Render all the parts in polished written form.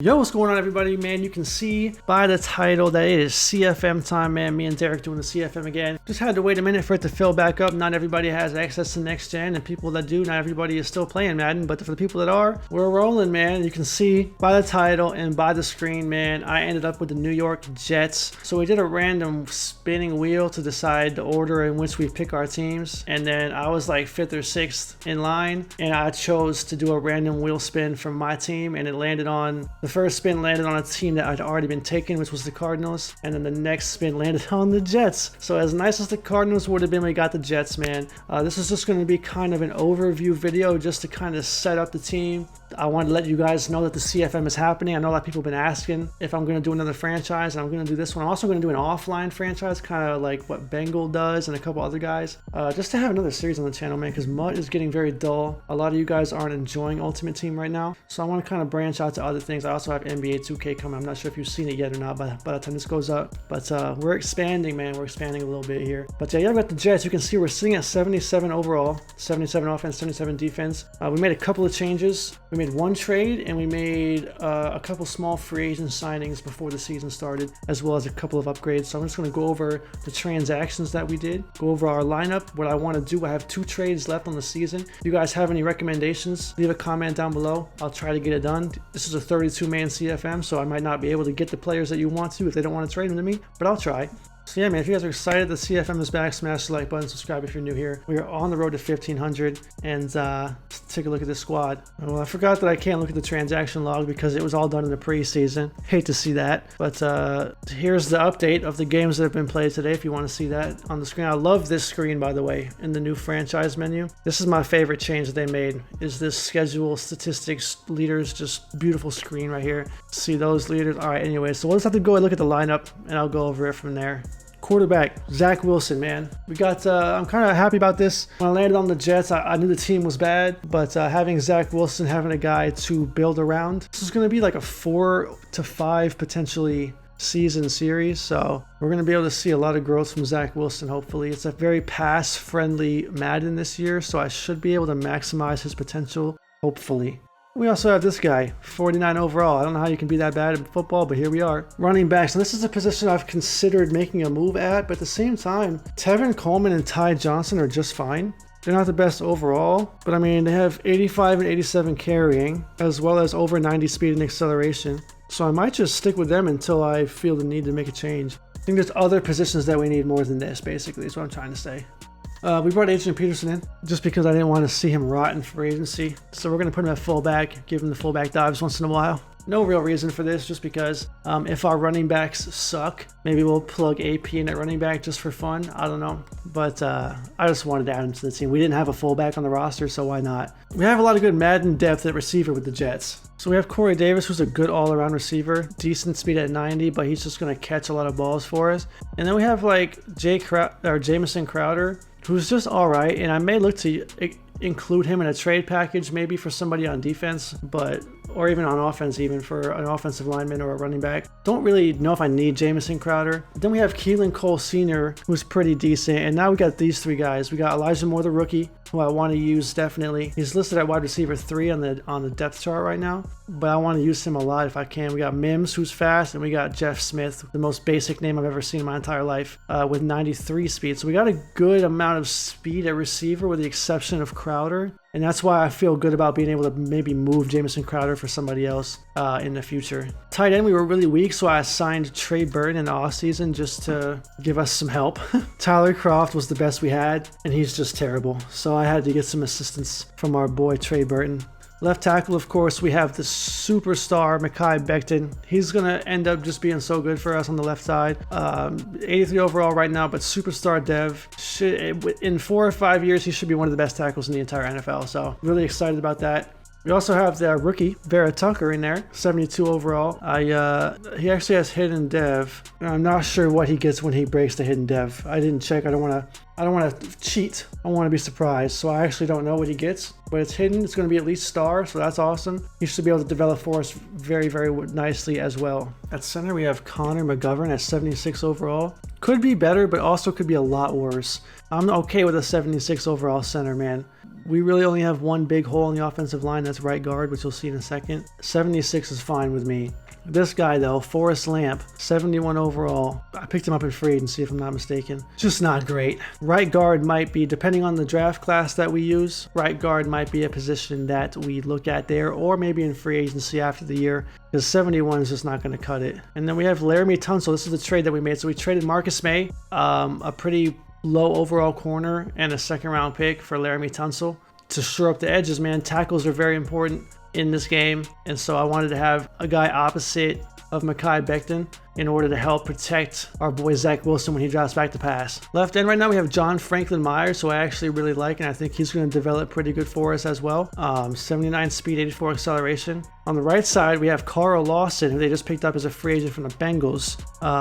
Yo, what's going on, everybody? Man, you can see by the title that it is CFM time, man. Me and Derek doing the CFM again. Just had to wait a minute for it to fill back up. Not everybody has access to next gen, and people that do, not everybody is still playing Madden, but for the people that are, we're rolling, man. You can see by the title and by the screen, man, I ended up with the New York Jets. So we did a random spinning wheel to decide the order in which we pick our teams, and then I was like 5th or 6th in line, and I chose to do a random wheel spin from my team, and it landed on the first spin landed on a team that had already been taken, which was the Cardinals, and then the next spin landed on the Jets. So as nice as the Cardinals would have been when we got the Jets, man, this is just going to be kind of an overview video just to kind of set up the team. I want to let you guys know that the CFM is happening. I know a lot of people have been asking if I'm going to do another franchise, and I'm going to do this one. I'm also going to do an offline franchise, kind of like what Bengal does and a couple other guys, just to have another series on the channel, man, because MUT is getting very dull. A lot of you guys aren't enjoying Ultimate Team right now, so I want to kind of branch out to other things. I also have NBA 2K coming. I'm not sure if you've seen it yet or not by the time this goes up, but we're expanding, man. We're expanding a little bit here. But yeah, I've got the Jets. You can see we're sitting at 77 overall, 77 offense, 77 defense. We made a couple of changes. We made one trade, and we made a couple small free agent signings before the season started, as well as a couple of upgrades. So I'm just going to go over the transactions that we did, go over our lineup, what I want to do. I have 2 trades left on the season. If you guys have any recommendations, leave a comment down below. I'll try to get it done. This is a 32-man CFM, so I might not be able to get the players that you want to if they don't want to trade them to me, but I'll try. So yeah, man, if you guys are excited, the CFM is back. Smash the like button, subscribe if you're new here. We are on the road to 1,500, and let's take a look at this squad. Well, I forgot that I can't look at the transaction log because it was all done in the preseason. Hate to see that, but here's the update of the games that have been played today if you want to see that on the screen. I love this screen, by the way, in the new franchise menu. This is my favorite change that they made, is this schedule, statistics, leaders, just beautiful screen right here. See those leaders? All right, anyway, so we'll just have to go and look at the lineup, and I'll go over it from there. Quarterback, Zach Wilson, man. We got, I'm kind of happy about this. When I landed on the Jets, I knew the team was bad, but having Zach Wilson, having a guy to build around, this is going to be like a 4 to 5 potentially season series, so we're going to be able to see a lot of growth from Zach Wilson, hopefully. It's a very pass-friendly Madden this year, so I should be able to maximize his potential, hopefully. We also have this guy, 49 overall. I don't know how you can be that bad in football, but here we are. Running backs, and this is a position I've considered making a move at, but at the same time, Tevin Coleman and Ty Johnson are just fine. They're not the best overall, but I mean, they have 85 and 87 carrying, as well as over 90 speed and acceleration. So I might just stick with them until I feel the need to make a change. I think there's other positions that we need more than this, basically, is what I'm trying to say. We brought Adrian Peterson in just because I didn't want to see him rot in free agency. So we're going to put him at fullback, give him the fullback dives once in a while. No real reason for this, just because if our running backs suck, maybe we'll plug AP in at running back just for fun. I don't know. But I just wanted to add him to the team. We didn't have a fullback on the roster, so why not? We have a lot of good Madden depth at receiver with the Jets. So we have Corey Davis, who's a good all-around receiver, decent speed at 90, but he's just going to catch a lot of balls for us. And then we have like Jamison Crowder, who's just all right, and I may look to include him in a trade package maybe for somebody on defense, or even on offense, even for an offensive lineman or a running back. Don't really know if I need Jamison Crowder. Then we have Keelan Cole Sr., who's pretty decent, and now we got these 3 guys. We got Elijah Moore, the rookie, who I want to use definitely. He's listed at wide receiver 3 on the depth chart right now, but I want to use him a lot if I can. We got Mims, who's fast, and we got Jeff Smith, the most basic name I've ever seen in my entire life, with 93 speed. So we got a good amount of speed at receiver with the exception of Crowder, and that's why I feel good about being able to maybe move Jamison Crowder for somebody else in the future. Tight end, we were really weak, so I assigned Trey Burton in the offseason just to give us some help. Tyler Croft was the best we had, and he's just terrible. So I had to get some assistance from our boy Trey Burton. Left tackle, of course, we have the superstar Mekhi Becton. He's going to end up just being so good for us on the left side. 83 overall right now, but superstar dev. In 4 or 5 years, he should be one of the best tackles in the entire NFL. So really excited about that. We also have the rookie, Vera Tucker, in there, 72 overall. He actually has hidden dev. I'm not sure what he gets when he breaks the hidden dev. I didn't check. I don't want to cheat. I want to be surprised. So I actually don't know what he gets, but it's hidden. It's going to be at least star, so that's awesome. He should be able to develop for us very, very nicely as well. At center, we have Connor McGovern at 76 overall. Could be better, but also could be a lot worse. I'm okay with a 76 overall center, man. We really only have one big hole in the offensive line. That's right guard, which you'll see in a second. 76 is fine with me. This guy though, Forrest Lamp, 71 overall. I picked him up in free agency if I'm not mistaken. Just not great. Right guard might be, depending on the draft class that we use, right guard might be a position that we look at there, or maybe in free agency after the year, because 71 is just not going to cut it. And then we have Laramie Tunsil. This is the trade that we made. So we traded Marcus May, a pretty low overall corner, and a second round pick for Laramie Tunsil to shore up the edges, man. Tackles are very important in this game, and so I wanted to have a guy opposite of Mekhi Becton in order to help protect our boy Zach Wilson when he drops back to pass. Left end right now we have John Franklin Myers, who I actually really like, and I think he's going to develop pretty good for us as well. 79 speed, 84 acceleration. On the right side, we have Carl Lawson, who they just picked up as a free agent from the Bengals,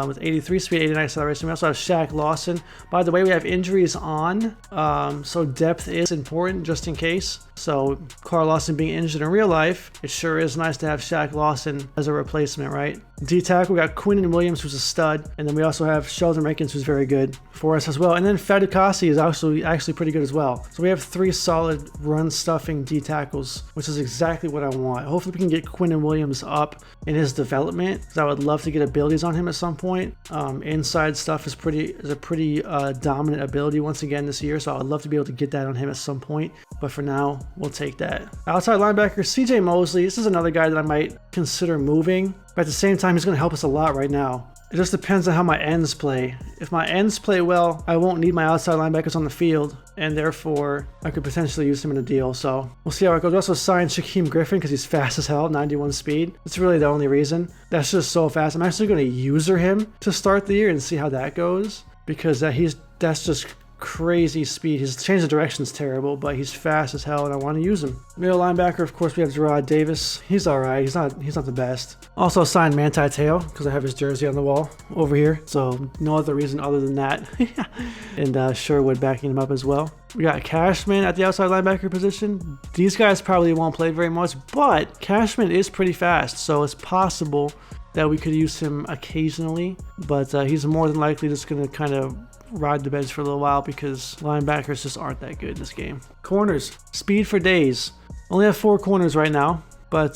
with 83 speed, 89 acceleration. We also have Shaq Lawson. By the way, we have injuries on, so depth is important just in case. So Carl Lawson being injured in real life, it sure is nice to have Shaq Lawson as a replacement, right? D-tackle, we got Quinnen Williams, who's a stud, and then we also have Sheldon Rankins, who's very good for us as well. And then Fadukasi is actually pretty good as well. So we have 3 solid run-stuffing D-tackles, which is exactly what I want. Hopefully we can get Quinnen Williams up in his development, because I would love to get abilities on him at some point. Inside stuff is a pretty dominant ability once again this year, so I would love to be able to get that on him at some point. But for now, we'll take that. Outside linebacker, CJ Mosley. This is another guy that I might consider moving, but at the same time, he's going to help us a lot right now. It just depends on how my ends play. If my ends play well, I won't need my outside linebackers on the field, and therefore I could potentially use him in a deal. So we'll see how it goes. We also signed Shaquem Griffin because he's fast as hell, 91 speed. That's really the only reason. That's just so fast. I'm actually going to user him to start the year and see how that goes, because that's just crazy speed. His change of direction is terrible, but he's fast as hell, and I want to use him. Middle linebacker, of course, we have Gerard Davis. He's all right. He's not the best. Also signed Manti Te'o because I have his jersey on the wall over here, so no other reason other than that. And Sherwood backing him up as well. We got Cashman at the outside linebacker position. These guys probably won't play very much, but Cashman is pretty fast, so it's possible that we could use him occasionally, but he's more than likely just going to kind of ride the bench for a little while because linebackers just aren't that good in this game. Corners, speed for days. Only have 4 corners right now, but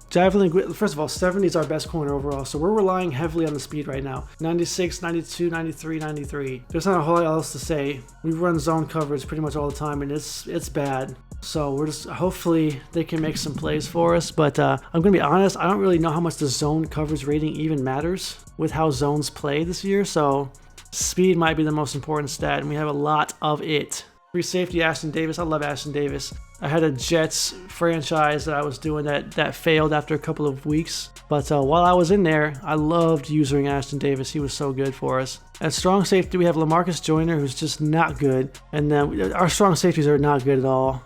Javelin, first of all, 70 is our best corner overall, so we're relying heavily on the speed right now. 96, 92, 93, 93. There's not a whole lot else to say. We run zone coverage pretty much all the time, and it's bad. So we're just, hopefully they can make some plays for us, but I'm going to be honest, I don't really know how much the zone coverage rating even matters with how zones play this year, so speed might be the most important stat, and we have a lot of it. Free safety, Ashton Davis. I love Ashton Davis. I had a Jets franchise that I was doing that failed after a couple of weeks. But while I was in there, I loved using Ashton Davis. He was so good for us. At strong safety, we have LaMarcus Joyner, who's just not good. And then our strong safeties are not good at all.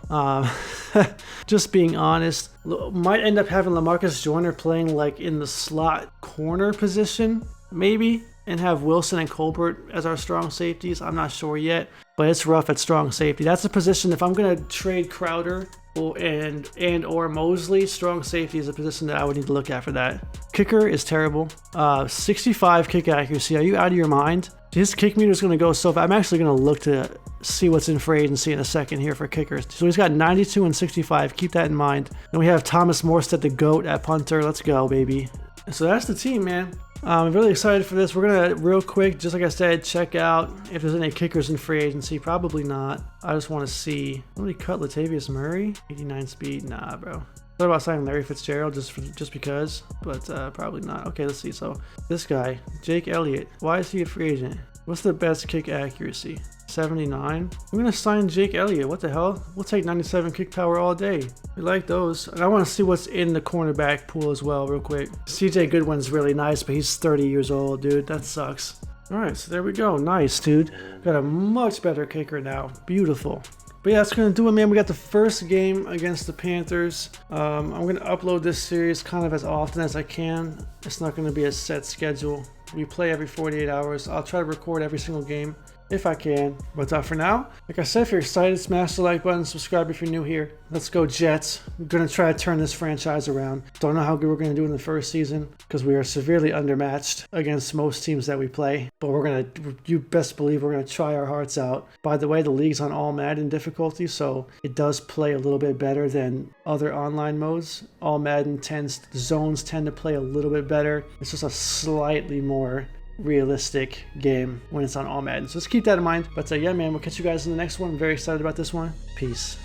Just being honest, might end up having LaMarcus Joyner playing like in the slot corner position, maybe, and have Wilson and Colbert as our strong safeties. I'm not sure yet, but it's rough at strong safety. That's a position, if I'm going to trade Crowder or Mosley, strong safety is a position that I would need to look at for that. Kicker is terrible. 65 kick accuracy. Are you out of your mind? His kick meter is going to go so fast. I'm actually going to look to see what's in free agency in a second here for kickers. So he's got 92 and 65. Keep that in mind. And we have Thomas Morstead, the GOAT, at punter. Let's go, baby. So that's the team, man. I'm really excited for this. We're going to, real quick, just like I said, check out if there's any kickers in free agency. Probably not. I just want to see. Somebody cut Latavius Murray? 89 speed? Nah, bro. What about signing Larry Fitzgerald just because? But probably not. Okay, let's see. So this guy, Jake Elliott. Why is he a free agent? What's the best kick accuracy? 79. We're going to sign Jake Elliott. What the hell? We'll take 97 kick power all day. We like those. And I want to see what's in the cornerback pool as well real quick. CJ Goodwin's really nice, but he's 30 years old, dude. That sucks. All right, so there we go. Nice, dude. Got a much better kicker now. Beautiful. But yeah, that's going to do it, man. We got the first game against the Panthers. I'm going to upload this series kind of as often as I can. It's not going to be a set schedule. We play every 48 hours. I'll try to record every single game if I can. But for now, like I said, if you're excited, smash the like button, subscribe if you're new here. Let's go Jets. We're going to try to turn this franchise around. Don't know how good we're going to do in the first season because we are severely undermatched against most teams that we play. But we're going to, you best believe we're going to try our hearts out. By the way, the league's on all Madden difficulty, so it does play a little bit better than other online modes. All Madden zones tend to play a little bit better. It's just a slightly more realistic game when it's on all Madden. So let's keep that in mind. But yeah, man, we'll catch you guys in the next one. I'm very excited about this one. Peace.